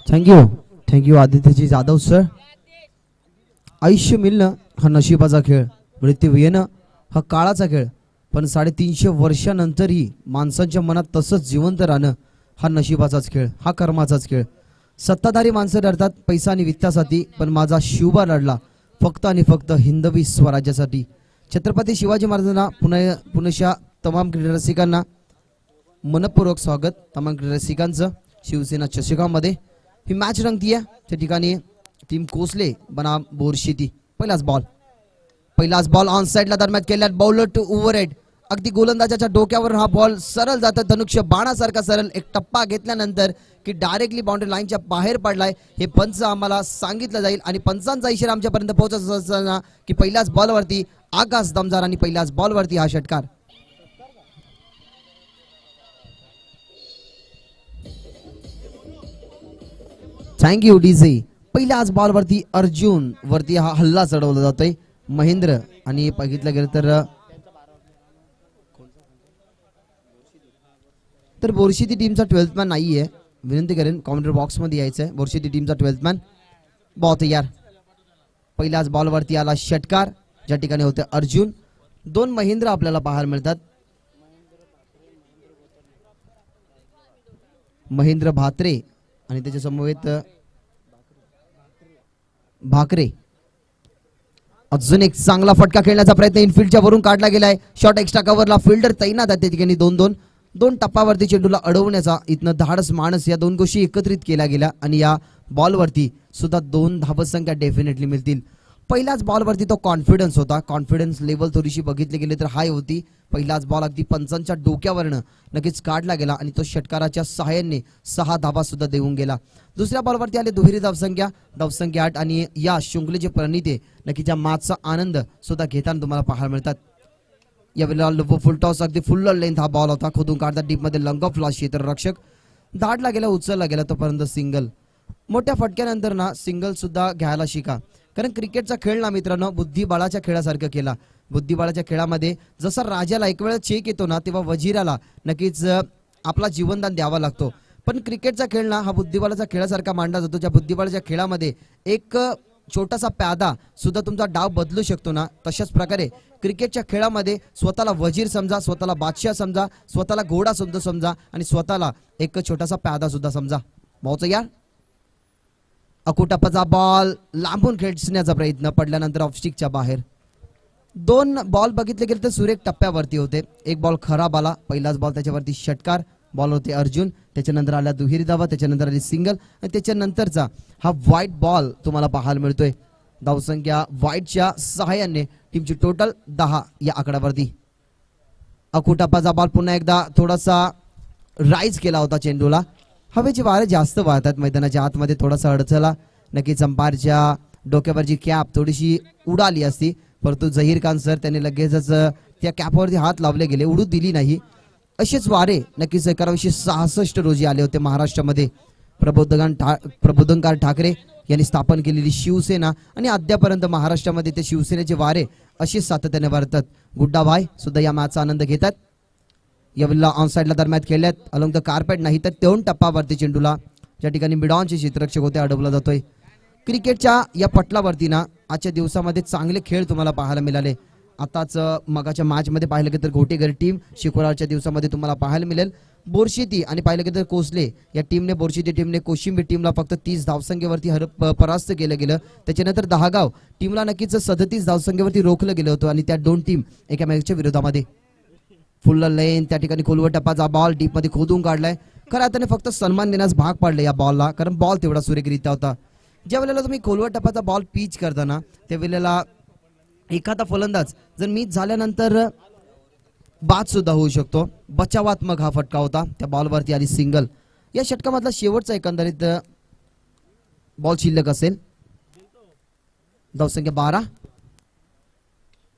Thank you आदित्यजी Jadhav sir. आयुष्य मिळणं हा नशिबाचा खेळ, मृत्यू येणं हा काळाचा खेळ, पण 350 वर्षानंतरही माणसांच्या मनात तसंच जिवंत राहणं हा नशिबाचाच खेळ, हा कर्माचाच खेळ. सत्ताधारी माणसं लढतात पैसा आणि वित्तासाठी, पण माझा शिवबा लढला फक्त आणि फक्त हिंदवी स्वराज्यासाठी. छत्रपती शिवाजी महाराजांना पुण्याच्या तमाम क्रीडा रसिकांना मनपूर्वक स्वागत. तमाम क्रीडा रसिकांचं शिवसेना चषकामध्ये ही मॅच रंगतीये. त्या ठिकाणी टीम कोसले बनाम बोरशेती. पहिलाच बॉल ऑन साइडला दरम्यान केल्यात बॉलर टू ओव्हरहेड. अगदी गोलंदाजाच्या डोक्यावर हा बॉल सरळ जातात, धनुष्य बाणासारखा सरळ. एक टप्पा घेतल्यानंतर की डायरेक्टली बाउंड्री लाईनच्या बाहेर पडलाय हे पंच आम्हाला सांगितलं जाईल आणि पंचांचा इशारा आमच्यापर्यंत पोहोचत असताना की पहिल्याच बॉलवरती आकाश दमदार आणि पहिल्याच बॉलवरती हा षटकार. Thank you DJ. पहिल्याच बॉलवरती अर्जुन वरती हा हल्ला चढवला जातोय. महेंद्र आणि बघितलं गेलं तर बोरशेती टीमचा 12th मॅन नाहीये. विनंती करेन कॉमेंट्री बॉक्स मध्ये यायचंय. बोरशेती टीमचा 12th मॅन बहुत यार. पहिल्याच बॉलवरती आला षटकार, ज्या ठिकाणी होते अर्जुन. 2 महेंद्र आपल्याला पाहायला मिळतात. महेंद्र भात्रे आणि त्याच्या समवेत भाकरे. अजून एक चांगला फटका खेळण्याचा प्रयत्न इनफिल्डच्या वरून काढला गेलाय. शॉट एक्स्ट्रा कव्हरला फिल्डर तैनात आहे. त्या ठिकाणी 2 टप्प्यावरती चेंडूला अडवण्याचा इथनं धाडस माणस या 2 गोष्टी एकत्रित केल्या गेल्या आणि या बॉलवरती सुद्धा 2 धावसंख्या डेफिनेटली मिळतील. पहिल्याच बॉलवरती तो कॉन्फिडन्स होता. कॉन्फिडन्स लेवल थोडीशी बघितली गेली तर हाय होती. पहिलाच बॉल अगदी पंचांच्या डोक्यावरनं नक्कीच काढला गेला आणि तो षटकाराच्या सहाय्याने 6 धावा सुद्धा देऊन गेला. दुसऱ्या बॉलवरती आले दुहेरी धावसंख्या 8 आणि या शृंखलेचे प्रणिते नक्कीच या मॅचचा आनंद सुद्धा घेताना तुम्हाला पाहायला मिळतात. यावेळेला फुल टॉस अगदी फुल लेंथ हा बॉल होता. खोदून काढता डीप मध्ये लंग ऑफ लॉस क्षेत्ररक्षक धाडला गेला, उचलला गेला तोपर्यंत सिंगल. मोठ्या फटक्यानंतर ना सिंगल सुद्धा घ्यायला शिका, कारण क्रिकेटचा खेळ ना मित्रांनो बुद्धिबळाच्या खेळासारखं केला. बुद्धिबळाच्या खेळामध्ये जसा राजाला एक वेळा चेक येतो ना तेव्हा वजीराला नक्कीच आपला जीवनदान द्यावा लागतो. पण क्रिकेटचा खेळ ना हा बुद्धिबळाच्या खेळासारखा मांडला जातो. ज्या बुद्धिबळाच्या खेळामध्ये एक छोटासा प्यादा सुद्धा तुमचा डाव बदलू शकतो ना, तशाच प्रकारे क्रिकेटच्या खेळामध्ये स्वतःला वजीर समजा, स्वतःला बादशाह समजा, स्वतःला घोडा सुद्धा समजा आणि स्वतःला एक छोटासा प्यादा सुद्धा समजा. भाऊचं यार अकुटप्पाचा बॉल लांबून खेचण्याचा प्रयत्न पडल्यानंतर ऑफस्टिकच्या बाहेर. 2 बॉल बघितले गेले तर सुरेख टप्प्यावरती होते. एक बॉल खराब आला. पहिलाच बॉल त्याच्यावरती षटकार बॉल होते अर्जुन. त्याच्यानंतर आला दुहेरी धावा, त्याच्यानंतर आली सिंगल आणि त्याच्यानंतरचा हा व्हाईट बॉल तुम्हाला पाहायला मिळतोय. धावसंख्या व्हाईटच्या सहाय्याने टीमची टोटल 10 या आकड्यावरती. अकुटप्पाचा बॉल पुन्हा एकदा थोडासा राईज केला होता चेंडूला. हवेची वारे जास्त वाहतात मैदानाच्या आतमध्ये, थोडासा अडचला. नक्कीच अंपायरच्या डोक्यावरची कॅप थोडीशी उडाली असती, परंतु झहीर खान सर त्यांनी लगेचच त्या कॅपवरती हात लावले गेले, उडू दिली नाही. असेच वारे नक्कीच 1966 रोजी आले होते महाराष्ट्रामध्ये. प्रबोधनकार ठाकरे यांनी स्थापन केलेली शिवसेना आणि अद्यापर्यंत महाराष्ट्रामध्ये ते शिवसेनेचे वारे असेच सातत्याने वारतात. गुड्डाभाई सुद्धा या मॅचचा आनंद घेतात. यावेळेला ऑन साइडला दरम्यान खेळल्यात अलॉंग द कार्पेट नाही तर 2 टप्प्यावरती चेंडूला ज्या ठिकाणी मिडॉनचे क्षेत्ररक्षक होते अडवला जातोय. क्रिकेटच्या या पटलावरती ना आजच्या दिवसामध्ये चांगले खेळ तुम्हाला पाहायला मिळाले. आताच मगाच्या मॅच मध्ये पाहिलं गेलं तर घोटेघर टीम शुक्रवारच्या दिवसामध्ये तुम्हाला पाहायला मिळेल. बोरशेती आणि पाहिलं गेलं तर कोसले या टीमने बोरशेती टीमने कोशिंबी टीमला फक्त 30 धावसंख्येवरती परास्त केलं गेलं. त्याच्यानंतर दहागाव टीमला नक्कीच 37 धावसंख्येवरती रोखलं गेलं होतं आणि त्या 2 टीम एकामेकाच्या विरोधामध्ये. फुल लेन त्या ठिकाणी खोलवर टप्पाचा बॉल डीप मध्ये खोदून काढलाय. खरं त्याने फक्त सन्मान देण्यास भाग पाडले या बॉलला, कारण बॉल तेवढा सुरेखरित्या होता. ज्या वेळेला तुम्ही खोलवर टप्पाचा बॉल पिच करताना त्या वेळेला एखादा फलंदाज जर मिस झाल्यानंतर बाद सुद्धा होऊ शकतो. बचावात्मक हा फटका होता. त्या बॉलवरती आली सिंगल. या षटकामधला शेवटचा एकंदरीत बॉल शिल्लक असेल. धावसंख्या 12.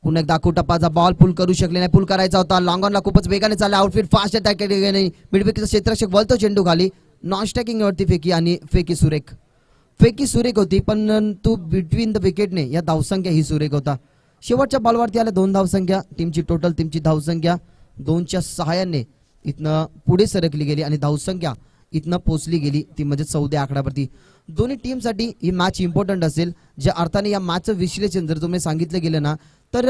पुन्हा एकदा अकुटप्पाचा बॉल पुल करू शकले नाही. पुल करायचा होता. लॉंग ऑनला खूपच वेगाने चालला. आउटफील्ड फास्ट अटॅक केली. मिडविकेटचा क्षेत्ररक्षक वळतो चेंडू खाली. नॉन स्ट्रायकिंग वरती फेकी आणि फेकी सुरेख होती, पण तू बिटवीन द विकेटने या धावसंख्या ही सुरेख होता. शेवटच्या बॉलवरती आल्या 2 धावसंख्या. टीमची धावसंख्या 2च्या सहाय्याने इथनं पुढे सरकली गेली आणि धावसंख्या इथनं पोचली गेली ती म्हणजे 14 आकड्यावरती. दोन्ही टीमसाठी ही मॅच इम्पॉर्टंट असेल. ज्या अर्थाने या मॅचचं विश्लेषण जर तुम्ही सांगितलं गेलं ना तर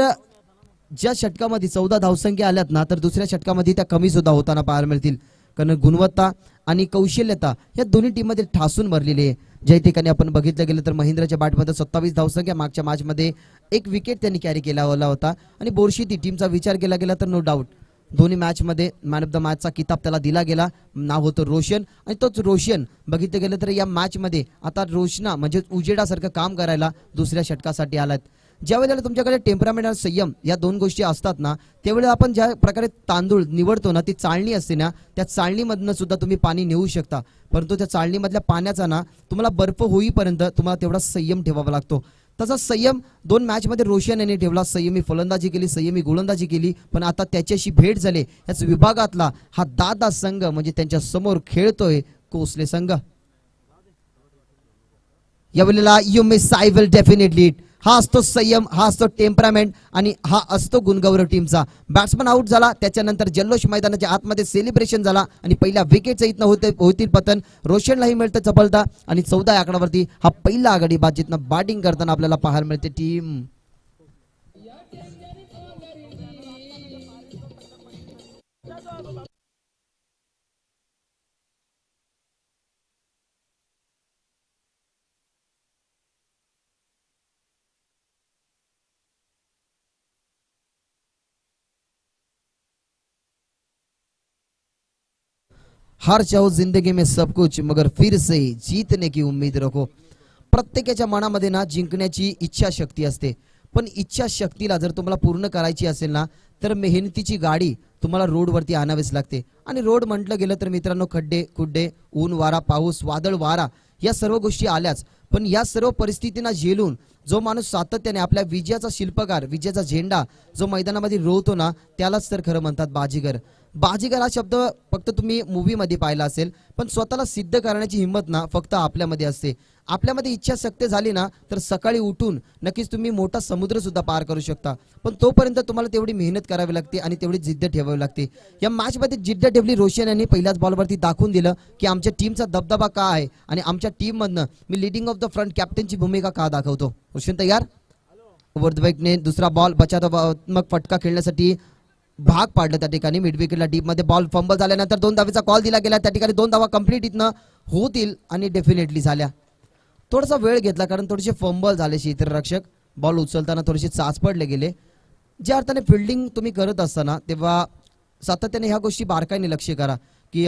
ज्या षटकामध्ये 14 धावसंख्या आल्यात ना तर दुसऱ्या षटकामध्ये त्या कमी सुद्धा होताना पाहायला मिळतील. कारण गुणवत्ता आणि कौशल्यता या दोन्ही टीममध्ये ठासून भरलेली आहे. ज्या ठिकाणी आपण बघितलं गेलं तर महिंद्राच्या बॅटमध्ये 27 धावसंख्या, मागच्या मॅचमध्ये 1 विकेट त्यांनी कॅरी केला होता. आणि बोरशीती टीमचा विचार केला गेला तर नो डाऊट दोन्ही मॅचमध्ये मॅन ऑफ द मॅचचा किताब त्याला दिला गेला. नाव होतं रोशन. आणि तोच रोशन बघितलं गेलं तर या मॅचमध्ये आता रोशना म्हणजे उजेडासारखं काम करायला दुसऱ्या षटकासाठी आलात. ज्या वेळेला तुमच्याकडे टेम्परामेंट आणि संयम या दोन गोष्टी असतात ना त्यावेळेला आपण ज्या प्रकारे तांदूळ निवडतो ना ती चाळणी असते ना त्या चाळणीमधनं सुद्धा तुम्ही पाणी नेऊ शकता. परंतु त्या चाळणीमधल्या पाण्याचा ना तुम्हाला बर्फ होईपर्यंत तुम्हाला तेवढा संयम ठेवावा लागतो. तसा संयम 2 मॅचमध्ये रोशन यांनी ठेवला. संयमी फलंदाजी केली, संयमी गोलंदाजी केली. पण आता त्याच्याशी भेट झाली याच विभागातला हा दादा संघ म्हणजे त्यांच्या समोर खेळतोय कोसले संघ. यावेळेला you miss I will definitely हा असतो संयम, हा असतो टेम्परामेंट आणि हा असतो गुणगौरव टीमचा. बॅट्समन आउट झाला त्याच्यानंतर जल्लोष मैदानाच्या आतमध्ये सेलिब्रेशन झाला आणि पहिल्या विकेटचं इथनं होतील पतन. रोशनलाही मिळतं सफलता आणि 14 आकड्यावरती हा पहिला आघाडी बाद जिथनं बॅटिंग करताना आपल्याला पाहायला मिळते टीम. हार चाहो जिंदगी में सब कुछ मगर फिर से जीतने की उम्मीद रखो. प्रत्येकाच्या मनामध्ये ना जिंकण्याची इच्छाशक्ती असते. पण इच्छाशक्तीला जर तुम्हाला पूर्ण करायची असेल ना तर मेहनतीची गाडी तुम्हाला रोडवरती आणावीच लागते. आणि रोड म्हटलं गेलं तर मित्रांनो खड्डे खुड्डे ऊन वारा पाऊस वादळ वारा या सर्व गोष्टी आल्याच. पण या सर्व परिस्थितींना झेलून जो माणूस सातत्याने आपल्या विजयाचा शिल्पकार विजयाचा झेंडा जो मैदानामध्ये रोवतो ना त्यालाच तर खरं म्हणतात बाजीगर. बाजीगर हा शब्द फक्त तुम्ही मूवीमध्ये पाहिला असेल पण स्वतःला सिद्ध करण्याची हिंमत ना फक्त आपल्यामध्ये असते. आपल्यामध्ये इच्छाशक्ती झाली ना तर सकाळी उठून नक्कीच तुम्ही मोठा समुद्र सुद्धा पार करू शकता. पण तोपर्यंत तुम्हाला तेवढी मेहनत करावी लागते आणि तेवढी जिद्द ठेवावी लागते. या मॅचमध्ये जिद्द ठेवली रोशन यांनी पहिल्याच बॉलवरती दाखवून दिलं की आमच्या टीमचा दबदबा का आहे आणि आमच्या टीममधनं मी लीडिंग ऑफ द फ्रंट कॅप्टनची भूमिका का दाखवतो. रोशन तयार. ओव्हरने दुसरा बॉल बचावात्मक फटका खेळण्यासाठी भाग पाडलं त्या ठिकाणी. मिड विकेटला डीप मध्ये बॉल फंबल झाल्यानंतर 2 धावेचा कॉल दिला गेला. त्या ठिकाणी 2 धावा कंप्लीट इथनं होतील आणि डेफिनेटली झाल्या. थोडासा वेळ घेतला कारण थोडेसे फंबल झाले क्षेत्ररक्षक बॉल उचलताना थोडेसे चाच पडले गेले. ज्या अर्थाने फिल्डिंग तुम्ही करत असताना तेव्हा सातत्याने ह्या गोष्टी बारकाईने लक्ष करा की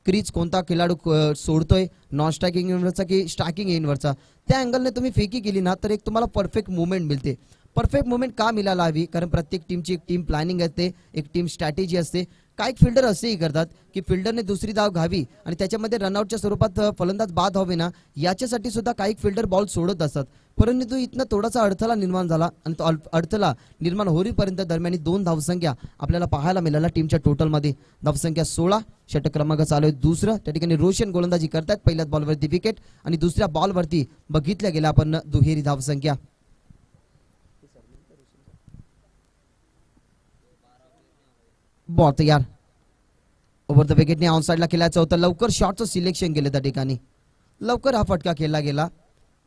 क्रीज कोणता खेळाडू सोडतोय नॉन स्ट्रायकिंग एंडवरचा की स्ट्रायकिंग एंडवरचा. त्या अँगलने तुम्ही फेकी केली ना तर एक तुम्हाला परफेक्ट मुवमेंट मिळते. परफेक्ट मुवमेंट का मिळायला हवी कारण प्रत्येक टीमची एक टीम प्लॅनिंग असते एक टीम स्ट्रॅटेजी असते. काही फिल्डर असेही करतात की फिल्डरने दुसरी धाव घ्यावी आणि त्याच्यामध्ये रनआउटच्या स्वरूपात फलंदाज बाद व्हावे ना याच्यासाठी सुद्धा काही फिल्डर बॉल सोडत असतात. परंतु इथनं थोडासा अडथळा निर्माण झाला आणि तो अडथळा निर्माण होईपर्यंत दरम्यान 2 धावसंख्या आपल्याला पाहायला मिळाल्या. टीमच्या टोटलमध्ये धावसंख्या 16. षटक क्रमांक चालू आहे दुसरं. त्या ठिकाणी रोशन गोलंदाजी करतात. पहिल्याच बॉलवरती विकेट आणि दुसऱ्या बॉलवरती बघितल्या गेल्या आपण दुहेरी धावसंख्या. बॉल तयार. ओव्हर द विकेटने ऑन साईडला खेळायचं होतं. लवकर शॉटचं सिलेक्शन केलं त्या ठिकाणी. लवकर हा फटका खेळला गेला.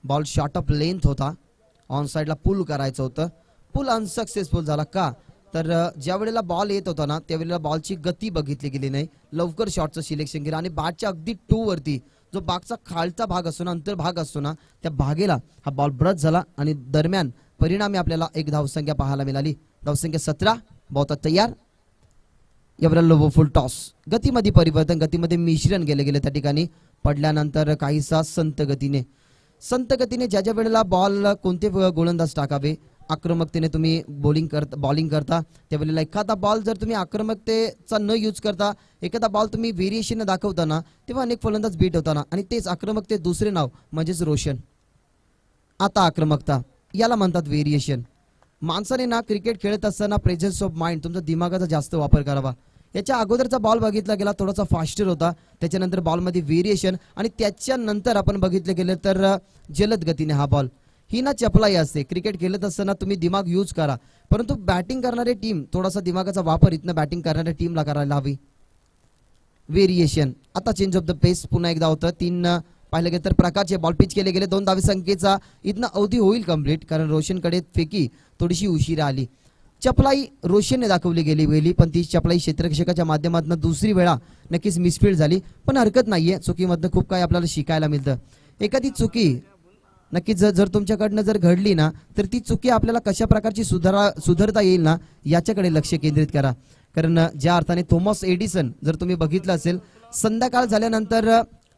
बॉल शॉर्ट ऑफ लेंथ होता. ऑन साईडला पुल करायचं होतं. पुल अनसक्सेसफुल झाला का तर ज्या वेळेला बॉल येत होता ना त्यावेळेला बॉलची गती बघितली गेली नाही. लवकर शॉटचं सिलेक्शन केलं आणि बॅटच्या अगदी 2 वरती जो बागचा खालचा भाग असतो ना अंतर्भाग असतो ना त्या भागेला हा बॉल ब्रश झाला आणि दरम्यान परिणामी आपल्याला 1 धावसंख्या पाहायला मिळाली. धावसंख्या 17. बॉल तयार. यावेळेला फुल टॉस. गतीमध्ये परिवर्तन गतीमध्ये मिश्रण गेले त्या ठिकाणी पडल्यानंतर काहीसा संत गतीने ज्या वेळेला बॉल कोणते गोलंदाज टाकावे आक्रमकतेने तुम्ही बॉलिंग करता त्यावेळेला एखादा बॉल जर तुम्ही आक्रमकतेचा न यूज करता एखादा बॉल तुम्ही व्हेरिएशन दाखवताना तेव्हा अनेक फलंदाज बीट होताना आणि तेच आक्रमकते दुसरे नाव म्हणजेच रोशन. आता आक्रमकता याला म्हणतात व्हेरिएशन. माणसाने ना क्रिकेट खेळत असताना प्रेझेन्स ऑफ माइंड तुमचा दिमागाचा जास्त वापर करावा. याच्या अगोदरचा बॉल बघितला गेला थोडासा फास्टर होता. त्याच्यानंतर बॉलमध्ये व्हेरिएशन आणि त्याच्यानंतर आपण बघितलं गेलं तर जलद गतीने हा बॉल ही ना चपलाई असते. क्रिकेट खेळत असताना तुम्ही दिमाग यूज करा परंतु बॅटिंग करणारी टीम थोडासा दिमागाचा वापर इथनं बॅटिंग करणाऱ्या टीमला करायला हवी. व्हेरिएशन. आता चेंज ऑफ द पेस पुन्हा एकदा होतं. 3 पाहिलं गेलं तर प्रकारचे बॉल पिच केले गेले. 2 धावे संख्येचा इथनं अवधी होईल कंप्लीट, कारण रोशनकडे फेकी थोडीशी उशिरा आली. चपलाई रोशनने दाखवली गेली पण ती चपलाई क्षेत्ररक्षकाच्या माध्यमातून दुसरी वेळा नक्कीच मिसफील्ड झाली. पण हरकत नाहीये, चुकीमधनं खूप काही आपल्याला शिकायला मिळतं. एखादी चुकी नक्कीच जर तुमच्याकडनं जर घडली ना, तर ती चुकी आपल्याला कशा प्रकारची सुधारता येईल ना, याच्याकडे लक्ष केंद्रित करा. कारण ज्या अर्थाने थॉमस एडिसन जर तुम्ही बघितलं असेल, संध्याकाळ झाल्यानंतर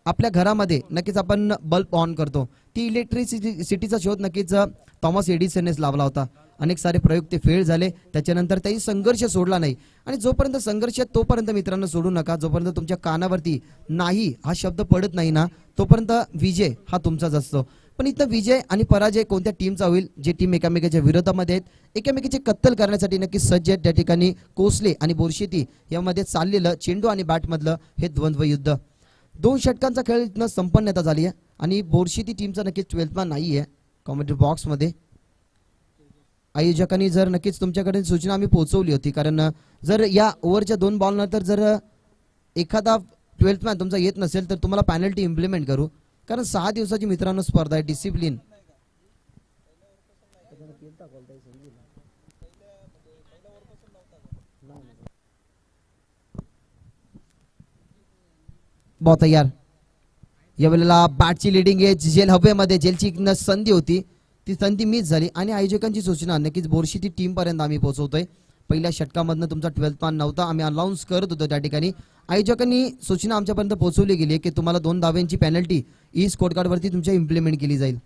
आपल्या घरामध्ये नक्कीच आपण बल्ब ऑन करतो. ती इलेक्ट्रिसिटीचा शोध नक्कीच थॉमस एडिसननेच लावला होता. अनेक सारे प्रयोग ते फेल झाले. त्याच्यानंतर त्याही संघर्ष सोडला नाही. आणि जोपर्यंत संघर्ष तोपर्यंत मित्रांनो सोडू नका. जोपर्यंत तुमच्या कानावरती नाही हा शब्द पडत नाही ना, तोपर्यंत विजय हा तुमचाच असतो. पण इथं विजय आणि पराजय कोणत्या टीमचा होईल? जे टीम एकामेकाच्या विरोधामध्ये आहेत, एकमेकाचे कत्तल करण्यासाठी नक्की सज्ज आहेत. त्या ठिकाणी कोसले आणि बोरशेती यामध्ये चाललेलं चेंडू आणि बॅटमधलं हे द्वंद्व युद्ध. 2 षटकांचा खेळ इथनं संपन्नता झाली आहे आणि बोरशेती टीमचा नक्कीच 12th नाही आहे. कॉमेंट्री बॉक्समध्ये आयोजकांनी जर नक्कीच तुमच्याकडे सूचना आम्ही पोहोचवली होती, कारण जर या ओव्हरच्या 2 बॉल नंतर जर एखादा 12th मॅन तुमचा येत नसेल तर तुम्हाला पॅनल्टी इम्प्लिमेंट करू. कारण 6 दिवसाची मित्रांनो स्पर्धा आहे. डिसिप्लिन बहुत तयार. यावेळेला बॅटची लिडिंग आहे. जेल हवेमध्ये जेलची संधी होती, ती संधी मिस झाली आणि आयोजकांची सूचना नक्कीच बोरशेती टीम पर्यंत आम्ही पोहोचवतोय. पहिल्या षटकामधनं तुमचा 12th मान नव्हता, आम्ही अनाऊन्स करत होतो. त्या ठिकाणी आयोजकांनी सूचना आमच्यापर्यंत पोहोचवली गेली की तुम्हाला 2 धाव्यांची पेनल्टी ई स्कोर कार्डवरती तुमच्या इम्प्लिमेंट केली जाईल.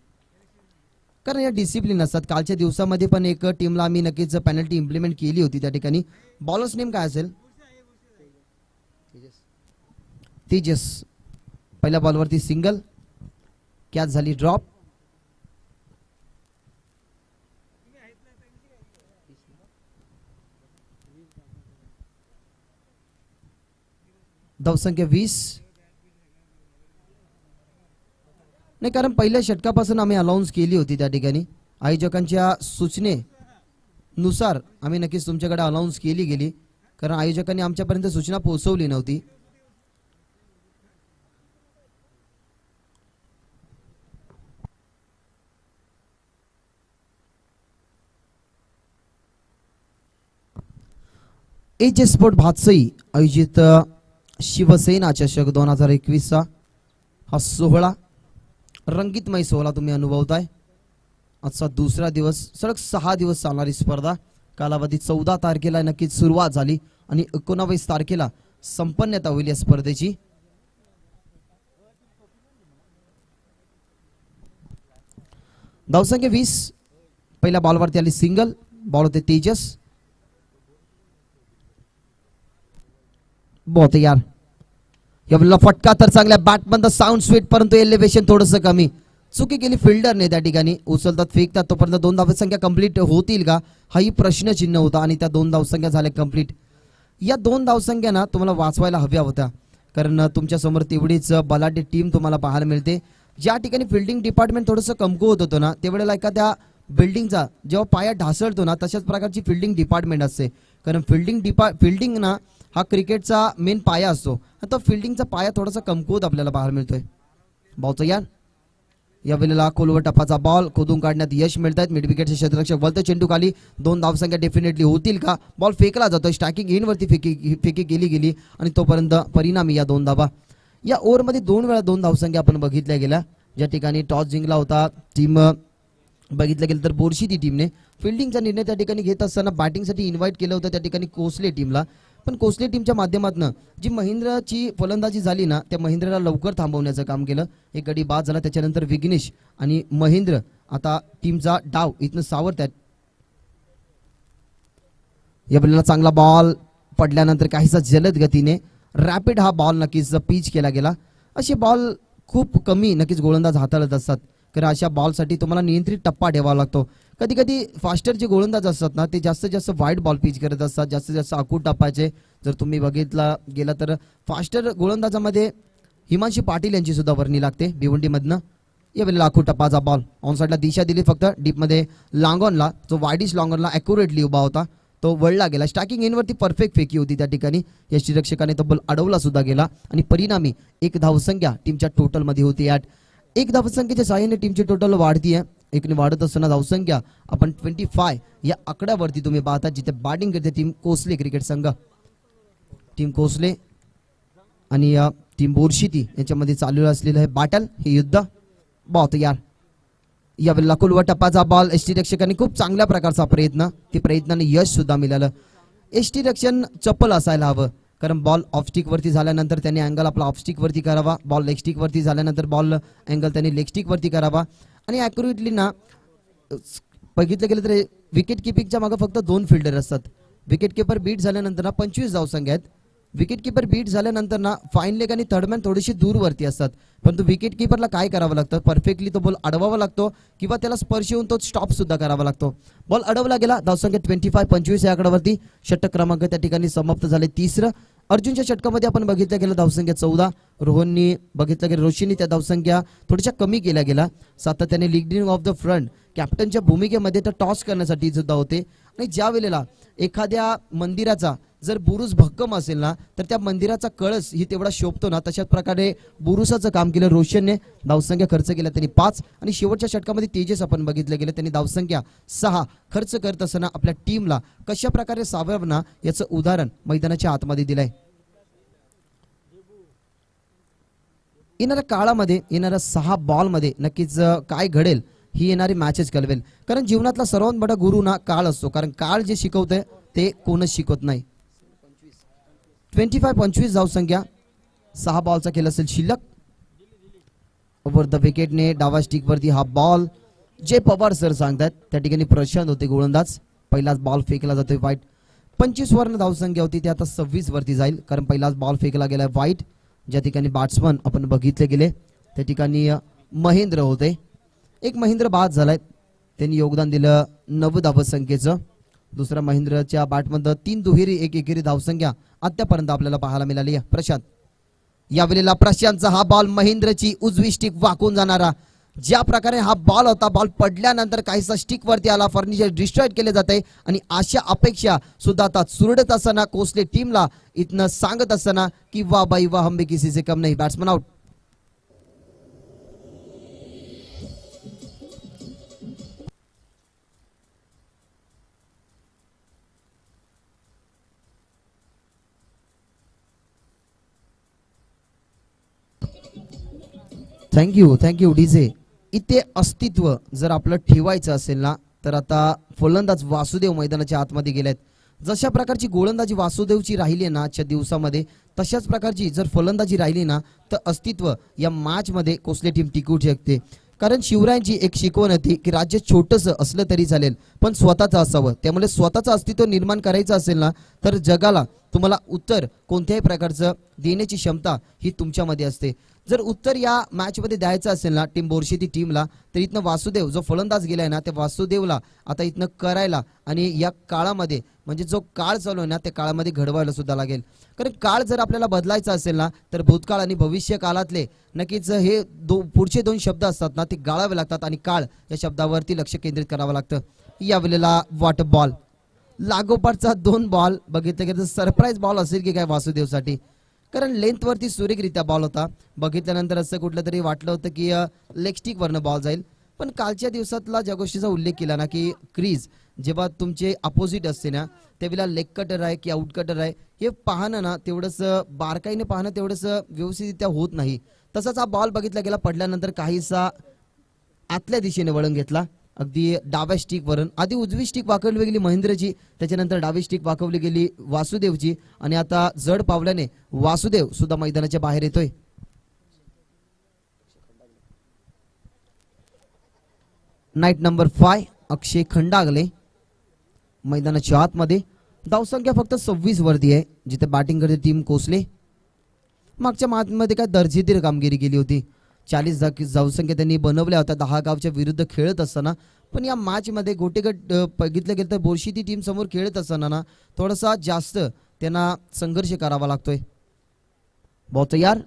कारण या डिसिप्लिन असतात. कालच्या दिवसामध्ये पण एक टीमला आम्ही नक्कीच पेनल्टी इम्प्लिमेंट केली होती. त्या ठिकाणी बॉलर्स नेम काय असेल? तेजस. पहिल्या बॉलवरती सिंगल, कॅच झाली ड्रॉप. धावसंख्या 20 नाही, कारण पहिल्या षटकापासून आम्ही अनाऊन्स केली होती. त्या ठिकाणी आयोजकांच्या सूचनेनुसार आम्ही नक्कीच तुमच्याकडे अनाऊन्स केली गेली, कारण आयोजकांनी आमच्यापर्यंत सूचना पोहोचवली नव्हती. एच स्पोर्ट भातसई आयोजित शिवसेना चषक 2021 हा सोहळा, रंगीतमय सोहळा तुम्ही अनुभवताय. आजचा दुसरा दिवस, सलग 6 दिवस चालणारी स्पर्धा. कालावधी 14 तारखेला नक्कीच सुरुवात झाली आणि 19 तारखेला संपन्नता होईल या स्पर्धेची. धावसंख्या 20. पहिल्या बॉलवरती आली सिंगल. बॉल होते तेजस. बहुत यार. यावेळेला फटका तर चांगला बॅटमधनं साऊंड स्वीट, परंतु एलिव्हेशन थोडंसं कमी. चुकी केली फिल्डरने. त्या ठिकाणी उचलतात फेकतात तोपर्यंत 2 धावसंख्या कंप्लीट होतील का हाही प्रश्नचिन्ह होता आणि त्या 2 धावसंख्या झाल्या कंप्लीट. या 2 धावसंख्या ना तुम्हाला वाचवायला हव्या होत्या, कारण तुमच्या समोर तेवढीच बलाढ्य टीम तुम्हाला पाहायला मिळते. ज्या ठिकाणी फिल्डिंग डिपार्टमेंट थोडंसं कमकुवत होतं ना, त्यावेळेला एखाद्या बिल्डिंगचा जेव्हा पाया ढासळतो ना, तशाच प्रकारची फिल्डिंग डिपार्टमेंट असते. कारण फिल्डिंग ना हा क्रिकेटचा मेन पाया असतो. आता फिल्डिंगचा पाया थोडासा कमकुवत आपल्याला पाहायला मिळतोय. भाऊचा यार. या वेळेला खोलवर टप्पाचा बॉल खोदून काढण्यात यश मिळत आहेत. मिड विकेटचे क्षेत्ररक्षक वलतं चेंडू खाली. 2 धावसंख्या डेफिनेटली होतील का? बॉल फेकला जातोय. स्टॅकिंग इनवरती फेकी केली गेली आणि तोपर्यंत परिणामी या 2 धावा. या ओव्हरमध्ये 2 वेळा 2 धावसंख्या आपण बघितल्या गेल्या. ज्या ठिकाणी टॉस जिंकला होता टीम बघितलं गेलं तर बोरशेती टीमने फिल्डिंगचा निर्णय त्या ठिकाणी घेत असताना बॅटिंगसाठी इन्व्हाइट केलं होतं त्या ठिकाणी कोसले टीमला. पण कोसले टीमच्या माध्यमातून जी महेंद्रची फलंदाजी झाली ना, त्या महेंद्रला लवकर थांबवण्याचं काम केलं. एक गडी बाद झाला. त्याच्यानंतर विघ्नेश आणि महेंद्र आता टीमचा डाव इथनं सावरतात. या बॉलला चांगला बॉल पडल्यानंतर काहीसा जलद गतीने रॅपिड हा बॉल नक्कीच पिच केला गेला. असे बॉल खूप कमी नक्कीच गोलंदाज हाताळत असतात, कारण अशा बॉलसाठी तुम्हाला नियंत्रित टप्पा ठेवावा लागतो. कधी कधी फास्टर जे गोलंदाज असतात ना, ते जास्तीत जास्त वाईड बॉल पिच करत असतात, जास्तीत जास्त आखूड टप्पाचे. जर तुम्ही बघितला गेला तर फास्टर गोलंदाजामध्ये हिमांशी पाटील यांची सुद्धा वर्णी लागते भिवंडीमधनं. या वेळेला आखूड टप्पाचा बॉल ऑन साईडला दिशा दिली फक्त डीपमध्ये. लॉंगॉनला जो वाईडिश लॉंगॉनला ॲक्युरेटली उभा होता तो वळला गेला. स्टॅकिंग एनवरती परफेक्ट फेकी होती त्या ठिकाणी. यष्टीरक्षकाने तो बॉल अडवला सुद्धा गेला आणि परिणामी एक धावसंख्या टीमच्या टोटलमध्ये होती. 8 एक धावसंख्येच्या सहाय्याने टीमची टोटल वाढतीये. एकने वाढत असताना धावसंख्या आपण 25 या आकड्यावरती तुम्ही पाहता, जिथे बॅटिंग करते टीम कोसले क्रिकेट संघ. टीम कोसले आणि टीम बोरशिती यांच्यामध्ये चालू असलेलं हे बॅटल, हे युद्ध. बहुत यार यावेळेला कुलवा टप्पाचा बॉल यष्टीरक्षकांनी खूप चांगल्या प्रकारचा प्रयत्न, ते प्रयत्नाने यश सुद्धा मिळालं. यष्टीरक्षण चप्पल असायला हवं, कारण बॉल ऑफ स्टिक वरती झाल्यानंतर त्यांनी अँगल आपला ऑफ स्टिक वरती करावा. बॉल लेग स्टिक वरती झाल्यानंतर बॉल अँगल त्यांनी लेग स्टिक वरती करावा. आणि ॲक्युरेटली ना बघितलं गेलं तर विकेट किपिंगच्या मागे फक्त 2 फिल्डर असतात. विकेट किपर बीट झाल्यानंतर ना 25 धावसंख्या आहेत. विकेट किपर बीट झाल्यानंतर ना फाईन लेग आणि थर्डमॅन थोडीशी दूरवरती असतात. परंतु विकेट किपरला काय करावं लागतं, परफेक्टली तो बॉल अडवावा लागतो किंवा त्याला स्पर्श येऊन तो स्टॉप सुद्धा करावा लागतो. बॉल अडवला गेला. धावसंख्या 25 या आकड्यावरती. षटक क्रमांक त्या ठिकाणी समाप्त झाले. तिसरं अर्जुनच्या षटकामध्ये आपण बघितलं गेलं धावसंख्या 14. रोहननी बघितलं गेलं रोशीनी त्या धावसंख्या थोड्याशा कमी केल्या गेला. सातत्याने लीडिंग ऑफ द फ्रंट कॅप्टनच्या भूमिकेमध्ये तर टॉस करण्यासाठी सुद्धा होते. आणि ज्या वेळेला एखाद्या मंदिराचा जर बुरुज भक्कम असेल ना, तर त्या मंदिराचा कळस ही तेवढा शोभतो ना, तशाच प्रकारे बुरुसाचं काम केलं रोशनने. धावसंख्या खर्च केला त्यांनी 5 आणि शेवटच्या षटकामध्ये तेजस आपण बघितलं गेलं, त्यांनी धावसंख्या 6 खर्च करत असताना आपल्या टीमला कशा प्रकारे सावरवणं याचं उदाहरण मैदानाच्या आतमध्ये दिलंय. येणाऱ्या काळामध्ये येणाऱ्या 6 बॉलमध्ये नक्कीच काय घडेल ही येणारी मॅचेस कळवेल. कारण जीवनातला सर्वात मोठा गुरु ना काळ असतो, कारण काळ जे शिकवतंय ते कोणच शिकवत नाही. 25 धावसंख्या, 6 बॉलचा खेळ असेल शिल्लक. ओव्हर द विकेटने डावा स्टिक वरती हा बॉल जे पवार सर सांगतात त्या ठिकाणी प्रशांत होते गोलंदाज. पहिलाच बॉल फेकला जातोय वाईट. 25 वरनं धावसंख्या होती ती आता 26 वरती जाईल, कारण पहिलाच बॉल फेकला गेलाय वाईट. ज्या ठिकाणी बॅट्समन आपण बघितले गेले त्या ठिकाणी महेंद्र होते. एक महेंद्र बाद झालाय, त्यांनी योगदान दिलं 9 धावसंख्येचं. दुसरा महेंद्रच्या बॅटमध्ये 3 दुहेरी 1 एकेरी धावसंख्या आतापर्यंत आपल्याला पाहायला मिळाली आहे. प्रशांत यावेळेला प्रशांतचा हा बॉल महेंद्रची उजवी स्टिक वाकून जाणारा. ज्या प्रकारे हा बॉल होता, बॉल पडल्यानंतर काहीसा स्टिक वरती आला, फर्निचर डिस्ट्रॉय केले जाते. आणि अशा अपेक्षा सुद्धा आता चुरडत असताना कोसले टीमला इथनं सांगत असताना की वा बाई वा, हम भी किसी से कम नहीं. Batsman out. Thank you DJ. इथे अस्तित्व जर आपलं ठेवायचं असेल ना, तर आता फलंदाज वासुदेव मैदानाच्या आतमध्ये गेलेत. जशा प्रकारची गोलंदाजी वासुदेवची राहिली ना आजच्या दिवसामध्ये, तशाच प्रकारची जर फलंदाजी राहिली ना, तर अस्तित्व या मॅच मध्ये कोसले टीम टिकू शकते. कारण शिवरायांची एक शिकवण होती की राज्य छोटंसं असलं तरी चालेल, पण स्वतःचं असावं. त्यामुळे स्वतःचं अस्तित्व निर्माण करायचं असेल ना, तर जगाला तुम्हाला उत्तर कोणत्याही प्रकारचं देण्याची क्षमता ही तुमच्यामध्ये असते. जर उत्तर या मॅच मध्ये द्यायचं असेल ना टीम बोरशिती टीमला, तर इथनं वासुदेव जो फलंदाज गेलाय ना, त्या वासुदेवला आता इथनं करायला आणि या काळामध्ये म्हणजे जो काळ चालू आहे ना, त्या काळामध्ये घडवायला सुद्धा लागेल. कारण काळ जर आपल्याला बदलायचा असेल ना, तर भूतकाळ आणि भविष्य काळातले नक्कीच हे पुढचे 2 शब्द असतात ना, ते गाळावे लागतात आणि काळ या शब्दावरती लक्ष केंद्रित करावं लागतं. यावेळेला वॉटर बॉल लागोपाठचा 2 बॉल बघितलं गेलं तर सरप्राईज बॉल असेल की काय वासुदेवसाठी, कारण लेंथ वरती सुरेखरित्या बॉल होता. बघितल्यानंतर असं कुठलं तरी वाटलं होतं की लेग स्टिक वरनं बॉल जाईल, पण कालच्या दिवसातला ज्या गोष्टीचा उल्लेख केला ना की क्रीज जेव्हा तुमचे अपोजिट असते ना, त्यावेळेला लेग कटर आहे की आउट कटर आहे हे पाहणं ना तेवढंच बारकाईने पाहणं तेवढंच व्यवस्थितरित्या होत नाही. तसाच हा बॉल बघितला गेला, पडल्यानंतर काहीसा आतल्या दिशेने वळण घेतला, अगदी डाव्या स्टिक वरून. आधी उजवी स्टिक वाकवली गेली महेंद्रची, त्याच्यानंतर डावी स्टिक वाकवली गेली वासुदेवची आणि आता जड पावल्याने वासुदेव सुद्धा मैदानाच्या बाहेर येतोय. नाईट नंबर 5 अक्षय खंडागले मैदानाच्या आतमध्ये. धावसंख्या फक्त 26 वरती आहे, जिथे बॅटिंग करते टीम कोसले. मागच्या मॅच मध्ये काय दर्जेदार कामगिरी केली होती. 40 धावसंख्या त्यांनी बनवल्या होत्या 10 गावच्या विरुद्ध खेळत असताना. पण या मॅच मध्ये गोटेगट बघितलं गेलं तर बोरशिती टीम समोर खेळत असताना ना थोडासा जास्त त्यांना संघर्ष करावा लागतोय. बहुत तयार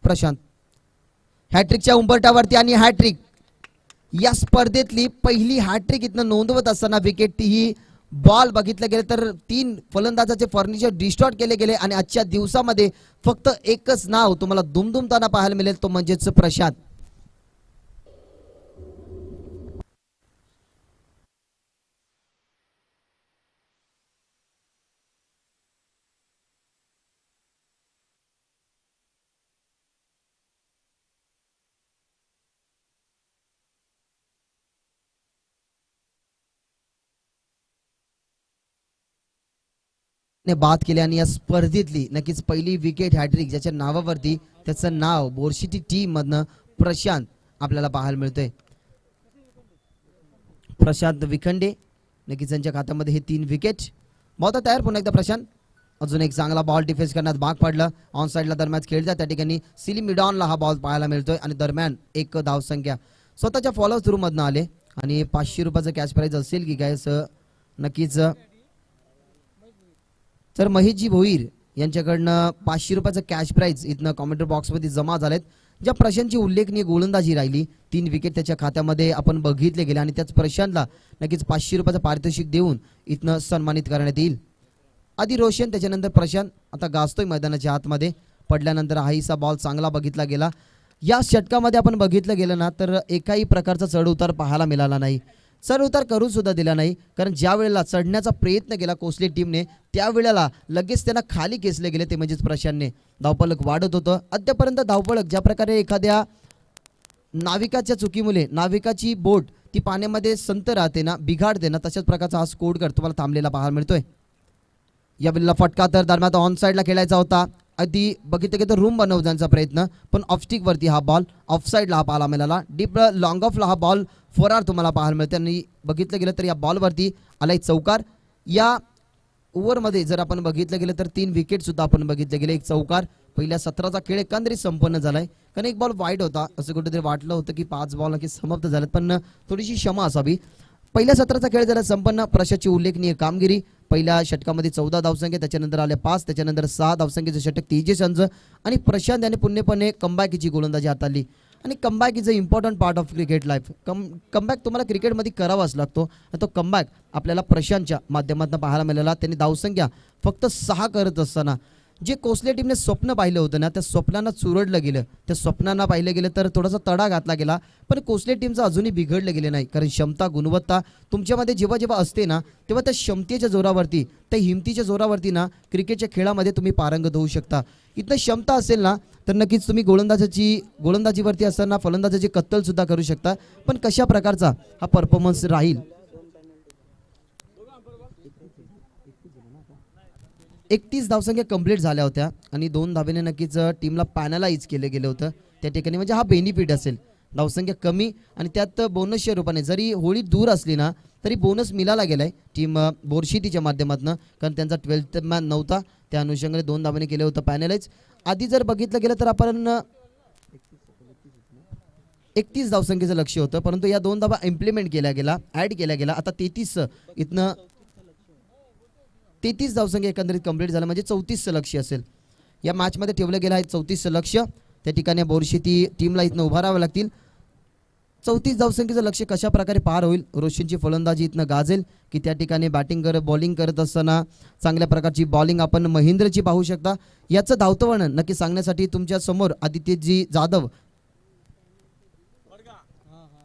प्रशांत हॅट्रिकच्या उंबरठ्यावरती आणि हॅट्रिक या स्पर्धेतली पहिली हॅट्रिक इथनं नोंदवत असताना विकेट ही बॉल बघितलं गेलं तर 3 फलंदाजाचे फर्निचर डिस्टॉर्ट केले गेले आणि आजच्या दिवसामध्ये फक्त एकच नाव तुम्हाला दुमदुमताना पाहायला मिळेल, तो म्हणजेच प्रशांत. ने बाद केली आणि या स्पर्धेतली नक्कीच पहिली विकेट हॅट्रिक ज्याच्या नावावरती त्याचं नाव बोरशिटी टीम मधनं प्रशांत आपल्याला पाहायला मिळतोय. प्रशांत विखंडे नक्कीच त्यांच्या खात्यामध्ये हे 3 विकेट. बहुत तयार पुन्हा एकदा प्रशांत. अजून एक चांगला बॉल डिफेन्स करण्यात भाग पडलं. ऑन साईडला दरम्यान खेळतात त्या ठिकाणी सिली मिडॉनला हा बॉल पाहायला मिळतोय आणि दरम्यान एक धावसंख्या स्वतःच्या फॉलो थ्रू मधनं आले आणि 500 रुपयाचं कॅश प्राइज असेल की काय नक्कीच. तर महेशजी भोईर यांच्याकडनं 500 रुपयाचं कॅश प्राइज इथनं कॉमेंटर बॉक्समध्ये जमा झालेत. ज्या प्रशांतची उल्लेखनीय गोलंदाजी राहिली, 3 विकेट त्याच्या खात्यामध्ये आपण बघितले गेले आणि त्याच प्रशांतला नक्कीच 500 रुपयाचं पारितोषिक देऊन इथनं सन्मानित करण्यात येईल. आधी रोशन, त्याच्यानंतर प्रशांत आता गाजतोय मैदानाच्या आतमध्ये. पडल्यानंतर हाईसा बॉल चांगला बघितला गेला. या षटकामध्ये आपण बघितलं गेलं ना तर एकाही प्रकारचा चढ उतार पाहायला मिळाला नाही. चढ उतार करून सुद्धा दिला नाही, कारण ज्या वेळेला चढण्याचा प्रयत्न केला कोसले टीमने त्यावेळेला लगेच त्यांना खाली खेचले गेले, ते म्हणजेच प्रशांतने. धावफलक वाढत होतं. अद्यापर्यंत धावफलक ज्या प्रकारे एखाद्या नाविकाच्या चुकीमुळे नाविकाची बोट ती पाण्यामध्ये संत राहते ना, बिघाडते ना, तशाच प्रकारचा हा स्कोर कर तुम्हाला थांबलेला पाहायला मिळतोय. या वेळेला फटका तर दरम्यान ऑन साईडला खेळायचा होता. अगदी बघितलं की तर रूम बनवण्याचा प्रयत्न, पण ऑफस्टिक वरती हा बॉल ऑफ साईडला हा पाहायला मिळाला. डीप लॉंग ऑफला हा बॉल फोरार तुम्हाला पाहायला मिळते आणि बघितलं गेलं तर या बॉलवरती आलाय चौकार. या ओव्हरमध्ये जर आपण बघितलं गेलं तर 3 विकेट सुद्धा आपण बघितले गेले, एक चौकार. पहिल्या 17चा खेळ एकंदरीत संपन्न झालाय, कारण एक बॉल वाईट होता. असं कुठेतरी वाटलं होतं की 5 बॉल नक्की समाप्त झालेत, पण थोडीशी क्षमा असावी. पहिल्या 17चा खेळ झाला संपन्न. प्रशांतची उल्लेखनीय कामगिरी. पहिल्या षटकामध्ये 14 धावसंख्या, त्याच्यानंतर आले 5, त्याच्यानंतर 6 धावसंख्येचं षटक तेजस यांचं आणि प्रशांत याने पुन्हेपणे कमबॅकची गोलंदाजी हाताळली. आणि comeback is a important part of cricket life. Comeback तुम्हाला क्रिकेटमध्ये करावाच लागतो. तो कमबॅक आपल्याला प्रशांतच्या माध्यमातून पाहायला मिळाला. त्यांनी धावसंख्या फक्त 6 करत असताना जे कोसले टीमने स्वप्न पाहिलं होतं ना, त्या स्वप्नांना चुरडलं गेलं. त्या स्वप्नांना पाहिलं गेलं तर थोडासा तडा घातला गेला, पण कोसले टीमचं अजूनही बिघडलं गेले नाही. कारण क्षमता, गुणवत्ता तुमच्यामध्ये जेव्हा जेव्हा असते ना, तेव्हा त्या क्षमतेच्या जोरावरती, त्या हिमतीच्या जोरावरती ना क्रिकेटच्या खेळामध्ये तुम्ही पारंगत होऊ शकता. इथं क्षमता असेल ना तर नक्कीच तुम्ही गोलंदाजीवरती असताना फलंदाजाची कत्तल सुद्धा करू शकता. पण कशा प्रकारचा हा परफॉर्मन्स राहील. 31 धावसंख्या कंप्लीट झाल्या होत्या आणि 2 धावेने नक्कीच टीमला पॅनलाइज केलं गेलं होतं त्या ठिकाणी. म्हणजे हा बेनिफिट असेल. धावसंख्या कमी आणि त्यात बोनसच्या रूपाने जरी होळी दूर असली ना तरी बोनस मिळाला गेलाय टीम बोरशिटीच्या माध्यमातून, कारण त्यांचा 12th मॅन नव्हता. त्या अनुषंगाने 2 धावेने केलं होतं पॅनलाइज. आधी जर बघितलं गेलं तर आपण 31 धावसंख्येचं लक्ष्य होतं, परंतु या 2 धावा इम्प्लिमेंट केल्या गेला, ॲड केल्या गेला. आता 33 इथनं 33 धावसंख्या एकंदरीत कंप्लीट झालं, म्हणजे 34चं लक्ष्य असेल. या मॅचमध्ये ठेवलं गेलं आहे 34चं लक्ष्य. त्या ठिकाणी बोरशिटी टीमला इथनं उभारावं लागतील. 34 धावसंख्येचं लक्ष्य कशा प्रकारे पार होईल. रोशनची फलंदाजी इथनं गाजेल की त्या ठिकाणी बॉलिंग करत असताना चांगल्या प्रकारची बॉलिंग आपण महेंद्रची पाहू शकता. याचं धावतं वर्णन नक्की सांगण्यासाठी तुमच्या समोर आदित्यजी जाधव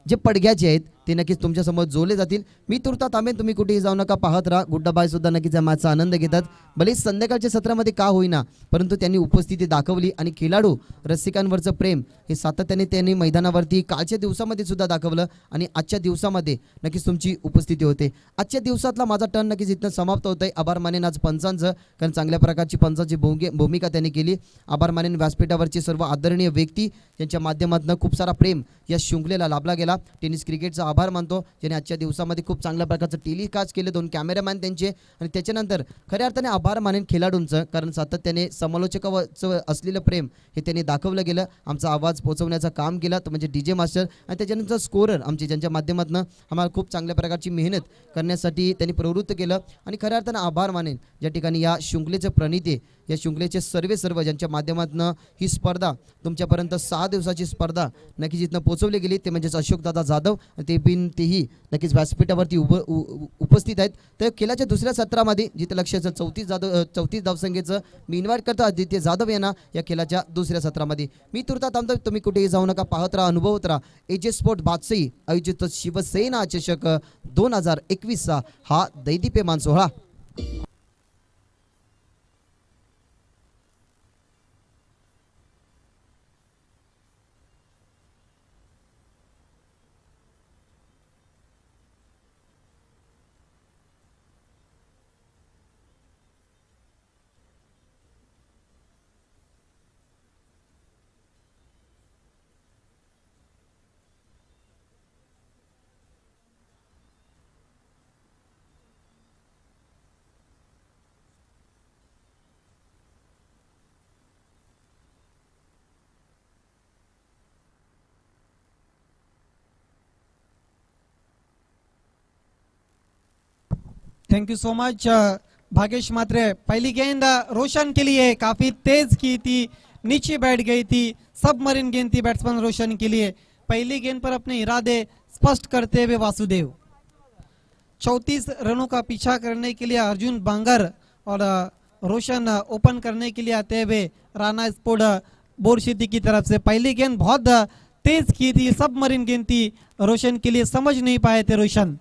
जे पडग्याचे आहेत ते नक्कीच तुमच्या समोर जोडले जातील. मी तुर्ता थांबेन, तुम्ही कुठेही जाऊ नका, पाहत राहा. गुड्डाबाई सुद्धा नक्कीच या मॅचचा आनंद घेतात. भले संध्याकाळच्या सत्रामध्ये का होईना, परंतु त्यांनी उपस्थिती दाखवली आणि खेळाडू रसिकांवरचं प्रेम हे सातत्याने त्यांनी मैदानावरती कालच्या दिवसामध्ये सुद्धा दाखवलं आणि आजच्या दिवसामध्ये नक्कीच तुमची उपस्थिती होते. आजच्या दिवसातला माझा टर्न नक्कीच इथनं समाप्त होत आहे. आभार मानेन आज पंचांचं, कारण चांगल्या प्रकारची पंचांची भूमिका त्यांनी केली. आभार मानेन व्यासपीठावरची सर्व आदरणीय व्यक्ती यांच्या माध्यमातून खूप सारा प्रेम या शृंखलेला लाभला गेला. टेनिस क्रिकेटचा आभार मानतो ज्याने आजच्या दिवसामध्ये खूप चांगल्या प्रकारचं टेलिकास्ट केले. 2 कॅमेरामॅन त्यांचे आणि त्याच्यानंतर खऱ्या अर्थाने आभार मानेन खेळाडूंचं, कारण सातत्याने समालोचकाचं असलेलं प्रेम हे त्यांनी दाखवलं गेलं. आमचा आवाज पोहोचवण्याचं काम केलं तर म्हणजे DJ मास्टर आणि त्याच्यानंतर स्कोरर आमचे, ज्यांच्या माध्यमातून आम्हाला खूप चांगल्या प्रकारची मेहनत करण्यासाठी त्यांनी प्रवृत्त केलं. आणि खऱ्या अर्थानं आभार मानेन ज्या ठिकाणी या शृंखलेचे प्रणिते या शृंखलेचे सर्व ज्यांच्या माध्यमातून ही स्पर्धा तुमच्यापर्यंत 6 दिवसाची स्पर्धा नक्कीच इथनं पोहोचवली गेली ते म्हणजेच अशोकदादा जाधव तेही नक्कीच व्यासपीठावरती उपस्थित आहेत. तर खेळाच्या दुसऱ्या सत्रामध्ये जिथे लक्ष्याचं 34 धावसंख्येचं मी इन्व्हाइट करतो आदित्य जाधव यांना या खेळाच्या दुसऱ्या सत्रामध्ये. मी तुर्ता थांबतो, तुम्ही कुठेही जाऊ नका, पाहत राहा, अनुभवत राहा. एजे स्पोर्ट बादशाही आयोजित शिवसेना चषक 2021 हा दैदीप्यमान सोहळा. Thank you so much Bhagesh Matre. पहली गेंद रोशन के लिए काफी तेज की थी, नीचे बैठ गई थी, सबमरीन गेंद थी बैट्समैन रोशन के लिए. पहली गेंद पर अपने इरादे स्पष्ट करते हुए वासुदेव 34 रनों का पीछा करने के लिए अर्जुन बांगर और रोशन ओपन करने के लिए आते हुए राणा स्पोर्ट बोरसिटी की तरफ से. पहली गेंद बहुत तेज की थी, सबमरीन गेंद थी रोशन के लिए, समझ नहीं पाए थे रोशन.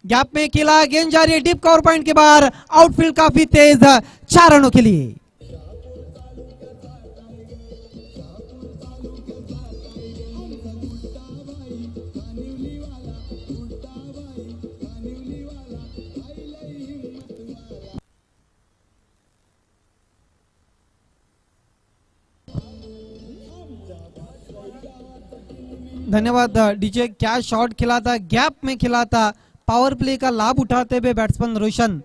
गैप में खेला, गेंद जा रही है डीप कवर पॉइंट के बाहर, आउटफील्ड काफी तेज, 4 रनों के लिए. धन्यवाद डीजे. क्या शॉट खेला था, गैप में खेला था, पावर प्ले का लाभ उठाते हुए बैट्समैन रोशन.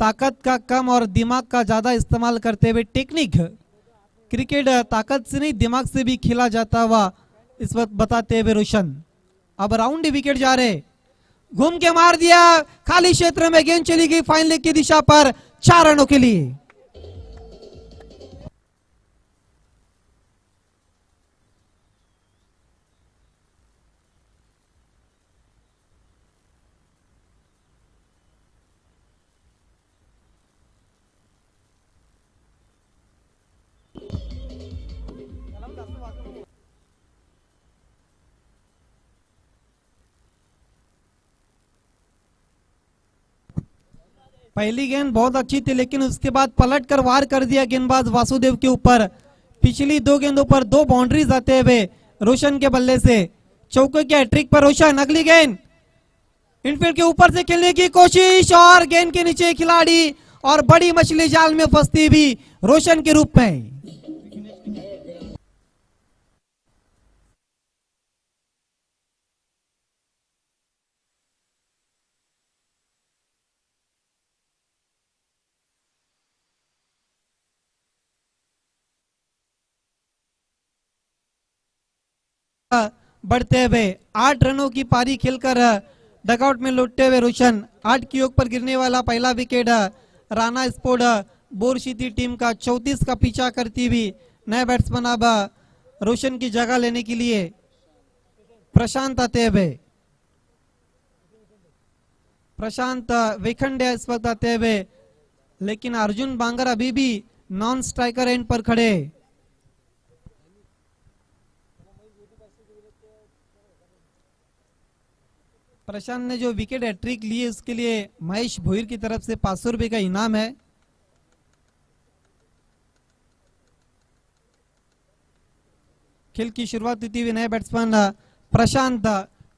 ताकत का कम और दिमाग का ज्यादा इस्तेमाल करते हुए टेक्निक. क्रिकेट ताकत से नहीं दिमाग से भी खेला जाता हुआ इस वक्त बताते हुए रोशन. अब राउंड विकेट जा रहे, घूम के मार दिया, खाली क्षेत्र में गेंद चली गई फाइन लेग की दिशा पर, 4 रनों के लिए. पहली गेंद बहुत अच्छी थी, लेकिन उसके बाद पलट कर वार कर दिया गेंदबाज वासुदेव के ऊपर. पिछली 2 गेंदों पर 2 बाउंड्रीज आते हुए रोशन के बल्ले से. चौके के हैट्रिक पर रोशन. अगली गेंद इनफील्ड के ऊपर से खेलने की कोशिश और गेंद के नीचे खिलाड़ी और बड़ी मछली जाल में फंसती भी रोशन के रूप में. बढ़ते हुए 8 रनों की पारी खेलकर डगआउट में लौटते हुए रोशन. 8 की ओर पर गिरने वाला पहला विकेट राणा स्पोर्ट बोरसिटी टीम का 34 का पीछा करती हुई नए बैट्समैन अब रोशन की जगह लेने के लिए प्रशांत आते हुए. प्रशांत वेखंडे इस वक्त आते हुए, लेकिन अर्जुन बांगर अभी भी नॉन स्ट्राइकर एंड पर खड़े. प्रशांत ने जो विकेट हैट्रिक ली है उसके लिए महेश भोईर की तरफ से 500 रुपए का इनाम है. खेल की शुरुआत होती हुई नए बैट्समैन प्रशांत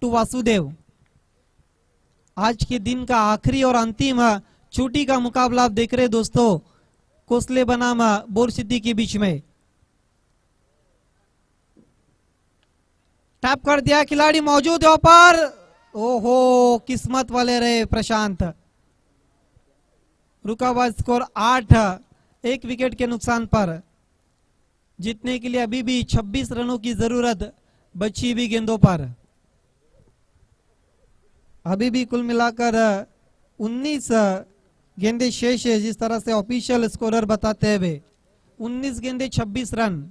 टू वासुदेव. आज के दिन का आखिरी और अंतिम चोटी का मुकाबला आप देख रहे दोस्तों, कोसले बनाम बोरसिटी के बीच में. टैप कर दिया, खिलाड़ी मौजूद है पर ओहो किस्मत वाले रहे प्रशांत. रुका हुआ स्कोर 8, 1 विकेट के नुकसान पर. जीतने के लिए अभी भी 26 रनों की जरूरत बची हुई गेंदों पर. अभी भी कुल मिलाकर 19 गेंदे शेष है, जिस तरह से ऑफिशियल स्कोरर बताते हुए 19 गेंदे 26 रन।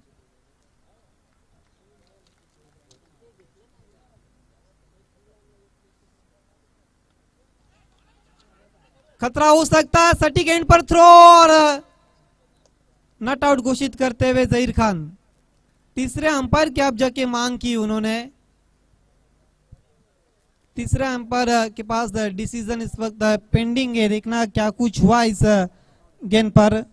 खतरा हो सकता है, सटीक एंड पर थ्रो और नॉट आउट घोषित करते हुए जहीर खान। तीसरे अंपायर की अब जाके मांग की उन्होंने। तीसरे अंपायर के पास डिसीजन इस वक्त पेंडिंग है, देखना क्या कुछ हुआ इस गेंद पर।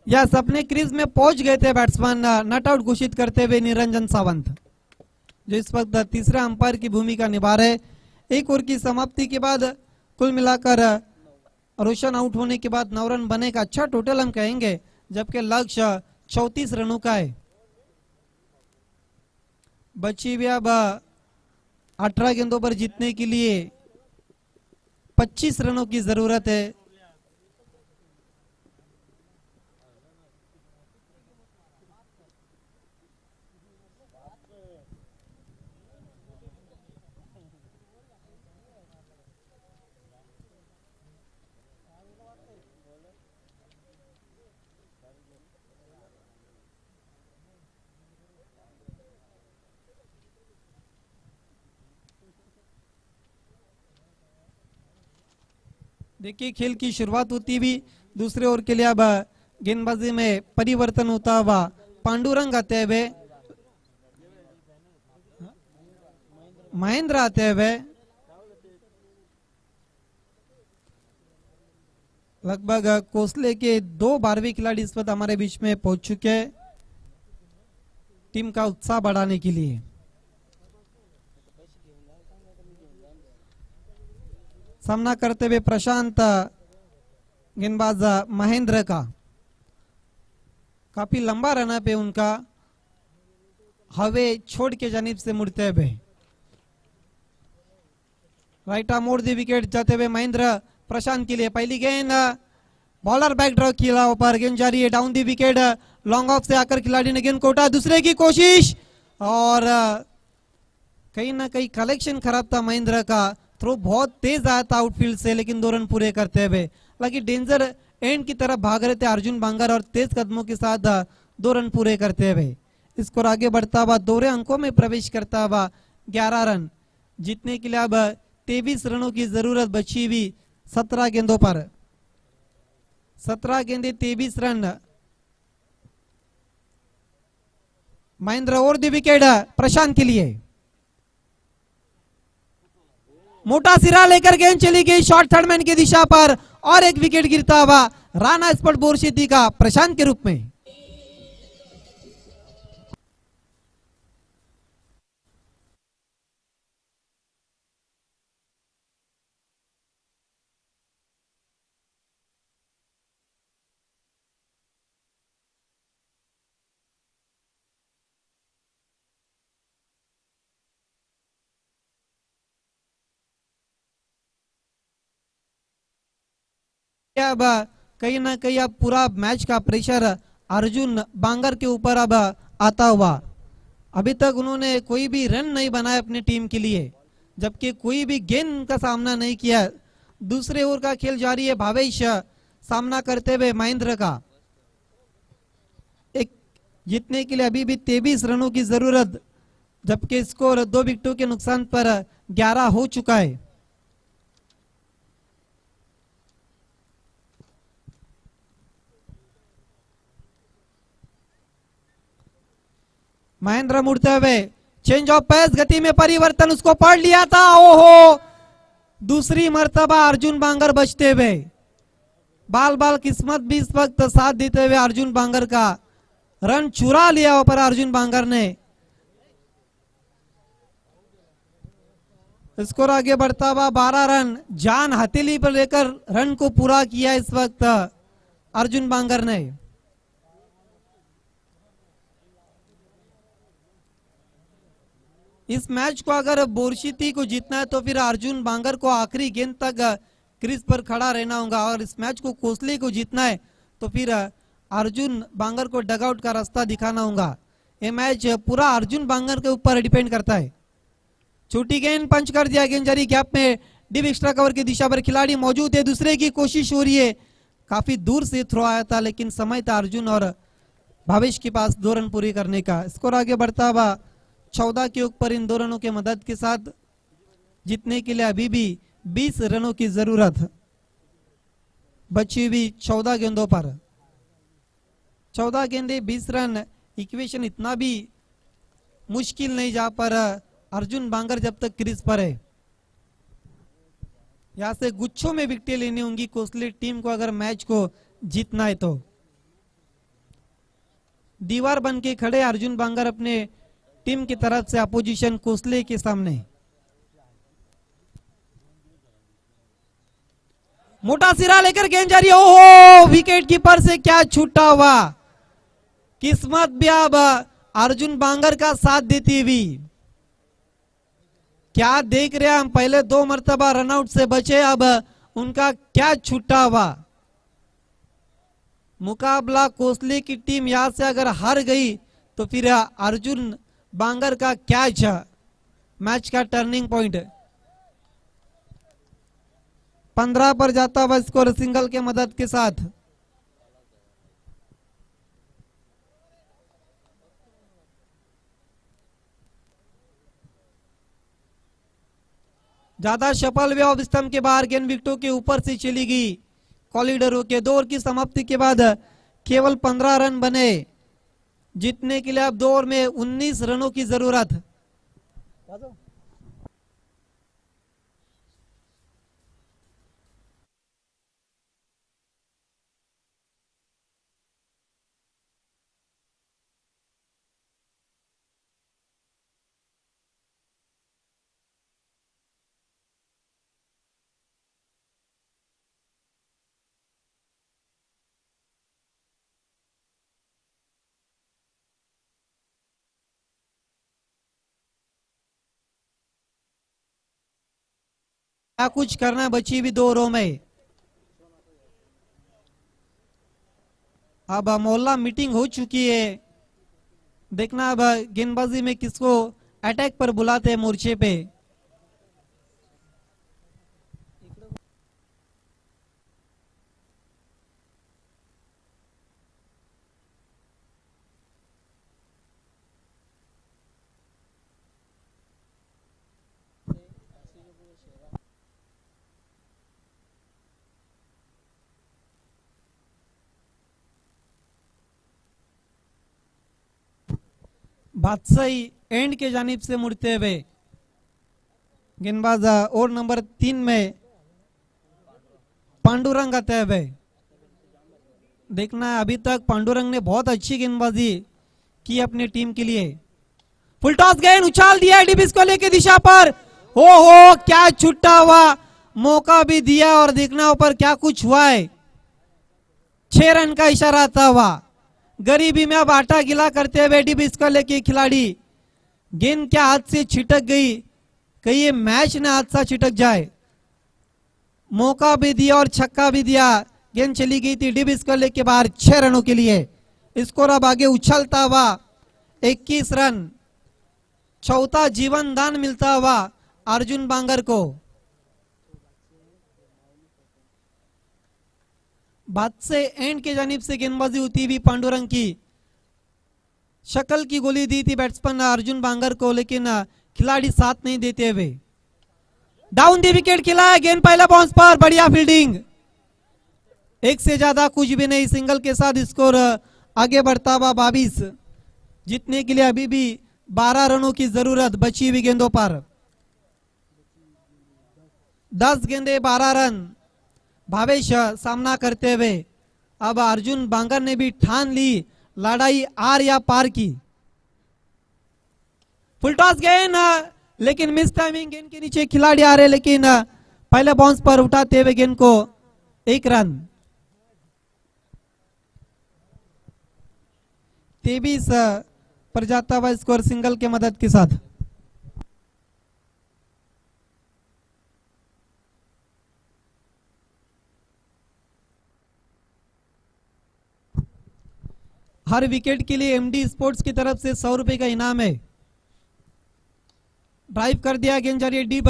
यस, अपने क्रीज में पहुंच गए थे बैट्समैन, नॉट आउट घोषित करते हुए निरंजन सावंत, जो इस वक्त तीसरे अंपायर की भूमिका निभा रहे। एक ओवर की समाप्ति के बाद कुल मिलाकर रोशन आउट होने के बाद 9 रन बने का अच्छा टोटल हम कहेंगे, जबकि लक्ष्य 34 रनों का है। बची हुई अब 18 गेंदों पर जीतने के लिए 25 रनों की जरूरत है। देखिए, खेल की शुरुआत होती हुई दूसरे ओवर के लिए अब गेंदबाजी में परिवर्तन होता हुआ पांडुरंग आते हुए, महेंद्र आते हुए। लगभग कोसले के 2 12वीं खिलाड़ी इस वक्त हमारे बीच में पहुंच चुके हैं टीम का उत्साह बढ़ाने के लिए। सामना करते हुए प्रशांत, गेंदबाज महेंद्र का काफी लंबा रन पे उनका, हवे छोड़ के जानिब से मुड़ते हुए राइट आर्म मोड़ दी विकेट जाते हुए महेंद्र प्रशांत के लिए। पहली गेंद बॉलर बैक ड्रॉ किया, ऊपर गेंद जारी है, down the wicket, long off से आकर खिलाड़ी ने गेंद कोटा, दूसरे की कोशिश और कहीं ना कहीं कलेक्शन खराब था महेंद्र का। थ्रो बहुत तेज आया था आउटफील्ड से, लेकिन 2 रन पूरे करते हुए। हालांकि डेंजर एंड की तरफ भाग रहे थे अर्जुन बांगर और तेज कदमों के साथ 2 रन पूरे करते हुए स्कोर आगे बढ़ता हुआ दोहरे अंकों में प्रवेश करता हुआ 11 रन जीतने के लिए अब 23 रनों की जरूरत बची हुई 17 गेंदों पर। 17 गेंदे 23 रन। महेंद्र और दी विकेट प्रशांत के लिए। मोटा सिरा लेकर गेंद चली गई शॉर्ट थर्ड मैन की दिशा पर और एक विकेट गिरता हुआ राणा स्पोर्ट बोरशेती का प्रशांत के रूप में। अब कहीं ना कहीं अब पूरा मैच का प्रेशर अर्जुन बांगर के ऊपर अब आता हुआ। अभी तक उन्होंने कोई भी रन नहीं बनाया अपनी टीम के लिए, जबकि कोई भी गेंद का सामना नहीं किया। दूसरे ओवर का खेल जारी है, भावेश सामना करते हुए महेंद्र का। एक जीतने के लिए अभी भी 23 रनों की जरूरत, जबकि स्कोर 2 विकेटों के नुकसान पर 11 हो चुका है। महेंद्र मुड़ते हुए, चेंज ऑफ पेस, गति में परिवर्तन, उसको पढ़ लिया था। ओहो, दूसरी मर्तबा अर्जुन बांगर बचते हुए। बाल बाल किस्मत भी इस वक्त साथ देते हुए अर्जुन बांगर का रन चुरा लिया ऊपर अर्जुन बांगर ने। स्कोर आगे बढ़ता हुआ 12 रन, जान हथेली पर लेकर रन को पूरा किया इस वक्त अर्जुन बांगर ने। इस मैच को अगर बोरशीती को जीतना है तो फिर अर्जुन बांगर को आखिरी गेंद तक क्रीज पर खड़ा रहना होगा, और इस मैच को कोसली को जीतना है तो फिर अर्जुन बांगर को डगआउट का रास्ता दिखाना होगा। ये मैच पूरा अर्जुन बांगर के ऊपर डिपेंड करता है। छोटी गेंद पंच कर दिया, गेंद जारी गैप में डीप एक्स्ट्रा कवर की दिशा पर खिलाड़ी मौजूद है, दूसरे की कोशिश हो रही है, काफी दूर से थ्रो आया था लेकिन समय था अर्जुन और भावेश के पास 2 रन पूरी करने का। स्कोर आगे बढ़ता हुआ 14 के ऊपर इन 2 रनों के मदद के साथ जीतने के लिए अभी भी 20 रनों की जरूरत बची हुई 14 गेंदों पर। 14 गेंदे 20 रन, इक्वेशन इतना भी मुश्किल नहीं जहां पर अर्जुन बांगर जब तक क्रीज पर है। यहां से गुच्छों में विकेटें लेनी होंगी कोसली टीम को अगर मैच को जीतना है तो। दीवार बन के खड़े अर्जुन बांगर अपने टीम की तरफ से अपोजिशन कोसली के सामने। मोटा सिरा लेकर गेंद जारी, ओहो विकेट कीपर से क्या छूटा हुआ। किस्मत भी अब अर्जुन बांगर का साथ देती हुई। क्या देख रहे हैं हम, पहले 2 मरतबा रनआउट से बचे, अब उनका क्या छूटा हुआ। मुकाबला कोसली की टीम यहां से अगर हार गई तो फिर अर्जुन बांगर का कैच मैच का टर्निंग पॉइंट। 15 पर जाता हुआ स्कोर सिंगल के मदद के साथ। ज्यादा सफल व्यव स्तंभ के बाहर गेंद विकेटों के ऊपर से चली गई। कॉरिडोरों के 2 ओवर की समाप्ति के बाद केवल 15 रन बने। जीतने के लिए अब 2 ओवर में 19 रनों की जरूरत। क्या कुछ करना बची भी 2 ओवरों में। अब मोहल्ला मीटिंग हो चुकी है, देखना अब गेंदबाजी में किसको अटैक पर बुलाते हैं मोर्चे पे। बादशाही एंड के जानिब से मुड़ते हुए गेंदबाज ओवर नंबर 3 में पांडुरंग आते हुए। देखना है अभी तक पांडुरंग ने बहुत अच्छी गेंदबाजी की अपनी टीम के लिए। फुल टॉस गेंद उछाल दिया डीबिस को लेके दिशा पर, हो क्या छुट्टा हुआ, मौका भी दिया और देखना ऊपर क्या कुछ हुआ है। 6 रन का इशारा आता हुआ। गरीबी में अब आटा गिला करते हुए डीबिस को लेके खिलाड़ी। गेंद क्या हाथ से छिटक गई, कहीं ये मैच ना हाथ से छिटक जाए। मौका भी दिया और छक्का भी दिया। गेंद चली गई थी डीबिस को लेके बाहर 6 रनों के लिए। स्कोर अब आगे उछलता हुआ 21 रन। चौथा जीवन दान मिलता हुआ अर्जुन बांगर को। बाद से एंड के जानिब से गेंदबाजी होती हुई पांडुरंग की। शक्ल की गोली दी थी बैट्समैन अर्जुन बांगर को, लेकिन खिलाड़ी साथ नहीं देते हुए डाउन दी विकेट खिलाया। गेंद पहला बाउंस पर, बढ़िया फील्डिंग। एक से ज्यादा कुछ भी नहीं, सिंगल के साथ स्कोर आगे बढ़ता हुआ 22। जीतने के लिए अभी भी 12 रनों की जरूरत बची हुई गेंदों पर। 10 गेंदे 12 रन। भावेश सामना करते हुए अब अर्जुन बांगर ने भी ठान ली लड़ाई आर या पार की। फुल टॉस गेंद, लेकिन मिस टाइमिंग। गेंद के नीचे खिलाड़ी आ रहे, लेकिन पहले बाउंस पर उठाते हुए गेंद को 1 रन। 23 पर जाता हुआ स्कोर सिंगल के मदद के साथ। हर विकेट के लिए एमडी स्पोर्ट्स की तरफ से 100 रुपए का इनाम है। ड्राइव कर दिया, गेंद जा रही है डीप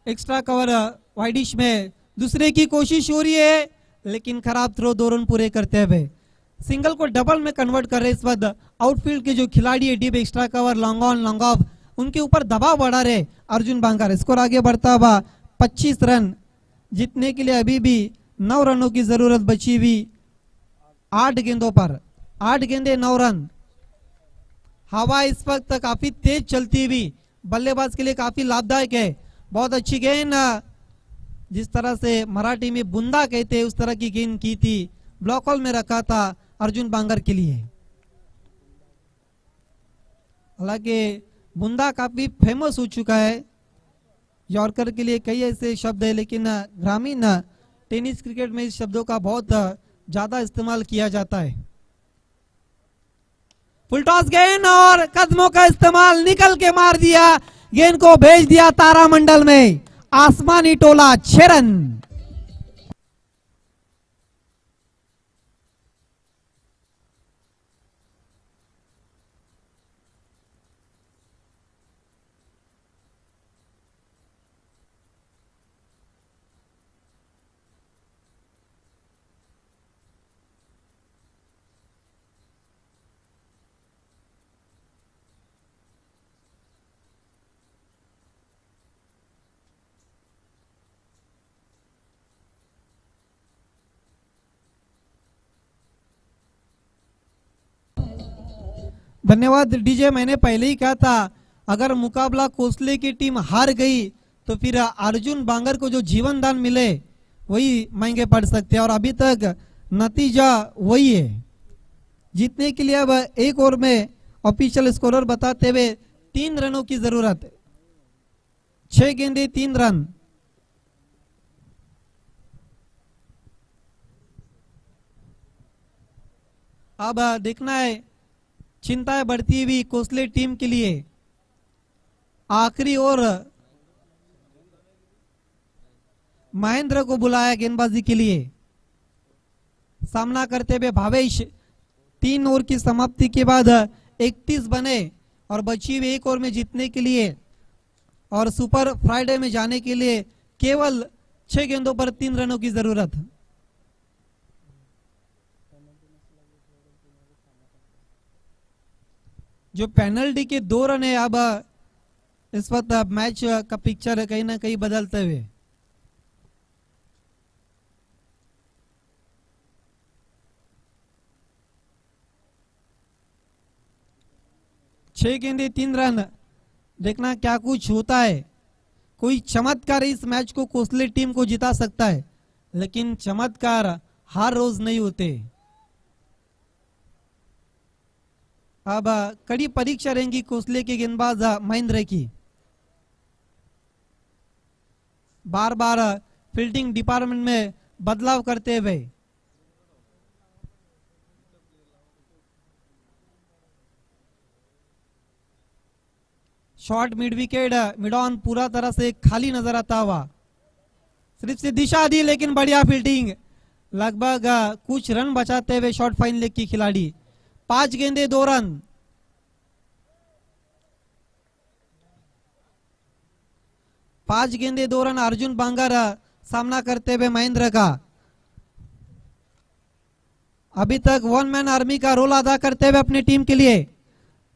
एक्स्ट्रा कवर वाइडिश में, दूसरे की कोशिश हो रही है लेकिन खराब थ्रो, 2 रन पूरे करते हुए सिंगल को डबल में कन्वर्ट कर रहे इस वक्त आउटफील्ड के जो खिलाड़ी है, deep extra cover, long on long off, उनके ऊपर दबाव बढ़ा रहे अर्जुन बांगर। स्कोर आगे बढ़ता हुआ 25 रन जीतने के लिए अभी भी 9 रनों की जरूरत बची हुई 8 गेंदों पर, 8 गेंदे 9 रन। हवा इस वक्त काफी तेज चलती हुई बल्लेबाज के लिए काफी लाभदायक है। बहुत अच्छी गेंद, जिस तरह से मराठी में बुंदा कहते हैं उस तरह की गेंद की थी, ब्लॉक होल में रखा था अर्जुन बांगर के लिए। हालांकि बुंदा काफी फेमस हो चुका है, यॉर्कर के लिए कई ऐसे शब्द है, लेकिन ग्रामीण टेनिस क्रिकेट में इस शब्दों का बहुत ज्यादा इस्तेमाल किया जाता है। फुल टॉस गेंद और कदमों का इस्तेमाल, निकल के मार दिया, गेंद को भेज दिया तारामंडल में, आसमानी टोला 6 रन। धन्यवाद डीजे। मैंने पहले ही कहा था अगर मुकाबला कोसले की टीम हार गई तो फिर अर्जुन बांगर को जो जीवन दान मिले वही महंगे पड़ सकते हैं, और अभी तक नतीजा वही है। जीतने के लिए अब एक ओवर में ऑफिशियल स्कोरर बताते हुए 3 रनों की जरूरत है, 6 गेंदे 3 रन। अब देखना है, चिंताएं बढ़ती हुई कोसले टीम के लिए। आखिरी ओवर महेंद्र को बुलाया गेंदबाजी के लिए, सामना करते हुए भावेश 3 ओवर की समाप्ति के बाद 31 बने और बची हुई 1 ओवर में जीतने के लिए और सुपर फ्राइडे में जाने के लिए केवल 6 गेंदों पर 3 रनों की जरूरत। जो पेनल्टी के 2 रन है, अब इस वक्त मैच का पिक्चर कहीं ना कहीं बदलते हुए। छह गेंदे 3 रन, देखना क्या कुछ होता है। कोई चमत्कार इस मैच को कोसले टीम को जिता सकता है, लेकिन चमत्कार हर रोज नहीं होते। अब कड़ी परीक्षा रहेंगी कोसले के गेंदबाज महेंद्र की। बार बार फील्डिंग डिपार्टमेंट में बदलाव करते हुए। Short mid wicket, mid on पूरा तरह से खाली नजर आता हुआ, सिर्फ से दिशा दी लेकिन बढ़िया फील्डिंग, लगभग कुछ रन बचाते हुए शॉर्ट फाइन लेग की खिलाड़ी। 5 गेंदे 2 रन। पांच गेंदे 2 रन अर्जुन बांगर सामना करते हुए महेंद्र का। अभी तक 1 मैन आर्मी का रोल अदा करते हुए अपनी टीम के लिए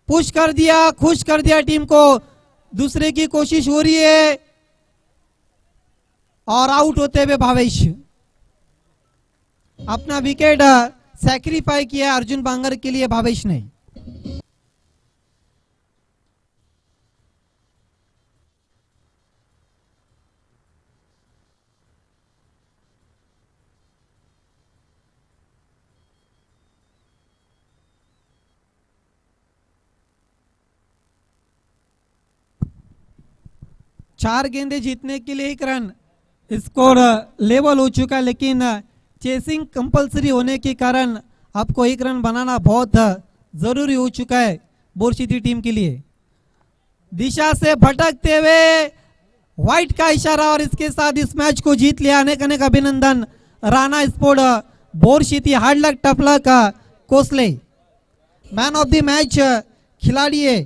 पुश कर दिया, खुश कर दिया टीम को। दूसरे की कोशिश हो रही है और आउट होते हुए भावेश। अपना विकेट सैक्रिफाई किया अर्जुन बांगर के लिए भावेश ने। चार गेंदे जीतने के लिए 1 रन, स्कोर लेवल हो चुका है, लेकिन चेसिंग कंपलसरी होने के कारण आपको 1 रन बनाना बहुत जरूरी हो चुका है बोरसिटी टीम के लिए। दिशा से भटकते हुए व्हाइट का इशारा और इसके साथ इस मैच को जीत लिया। अनेक अनेक अभिनंदन राणा स्पोर्ट बोरसिटी। Hard luck tough luck Kosle. Man of the match खिलाड़ी है